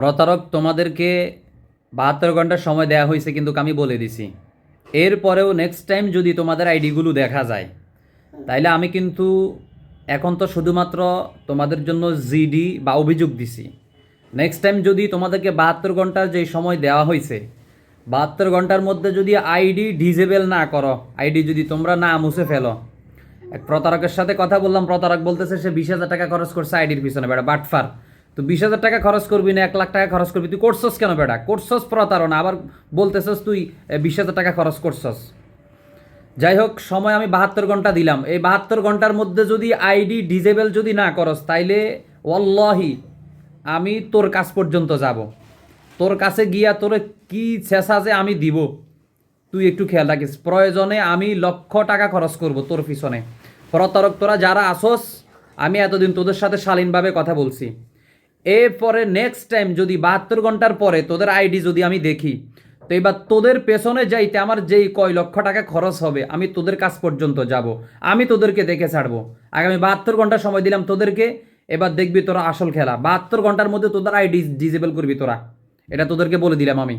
প্রতারক তোমাদেরকে 72 ঘন্টা সময় দেওয়া হয়েছে, কিন্তু আমি বলে দিছি এরপরেও নেক্সট টাইম যদি তোমাদের আইডিগুলো দেখা যায় তাইলে আমি কিন্তু এখন তো শুধুমাত্র তোমাদের জন্য জিডি বা অভিযোগ দিছি। নেক্সট টাইম যদি তোমাদেরকে 72 ঘন্টার যে সময় দেওয়া হয়েছে 72 ঘন্টার মধ্যে যদি আইডি ডিজেবল না করো, আইডি যদি তোমরা না মুছে ফেলো। এক প্রতারকের সাথে কথা বললাম, প্রতারক বলতেছে সে 20,000 টাকা খরচ করছে আইডির পিছনে, বেটা বাটফার। তো 20,000 টাকা খরচ করবি না 1,00,000 টাকা খরচ করবি, তুই করছস কেন বেটা? করছস প্রতারণা, আবার বলতেছস তুই 20,000 টাকা খরচ করছস। যাই হোক, সময় আমি 72 ঘন্টা দিলাম, এই 72 ঘন্টার মধ্যে যদি আইডি ডিজেবল যদি না করস তাইলে ওয়াল্লাহি আমি তোর কাছ পর্যন্ত যাব, তোর কাছে গিয়া তোর কি ছেঁচা যে আমি দিব তুই একটু খেয়াল রাখিস। প্রয়োজনে আমি লক্ষ টাকা খরচ করব তোর পিছনে। প্রতারক তোরা যারা আসস, আমি এতদিন তোদের সাথে শালীনভাবে কথা বলছি, এরপরে নেক্সট টাইম যদি 72 ঘন্টার পরে তোদের আইডি যদি আমি দেখি, তো এবার তোদের পেছনে যাইতে আমার যেই কয় লক্ষ টাকা খরচ হবে আমি তোদের কাছ পর্যন্ত যাব, আমি তোদেরকে দেখে ছাড়বো। আগামী 72 ঘন্টা সময় দিলাম তোদেরকে, এবার দেখবি তোরা আসল খেলা। 72 ঘন্টার মধ্যে তোদের আইডি ডিজেবল করবি তোরা, এটা তোদেরকে বলে দিলাম আমি।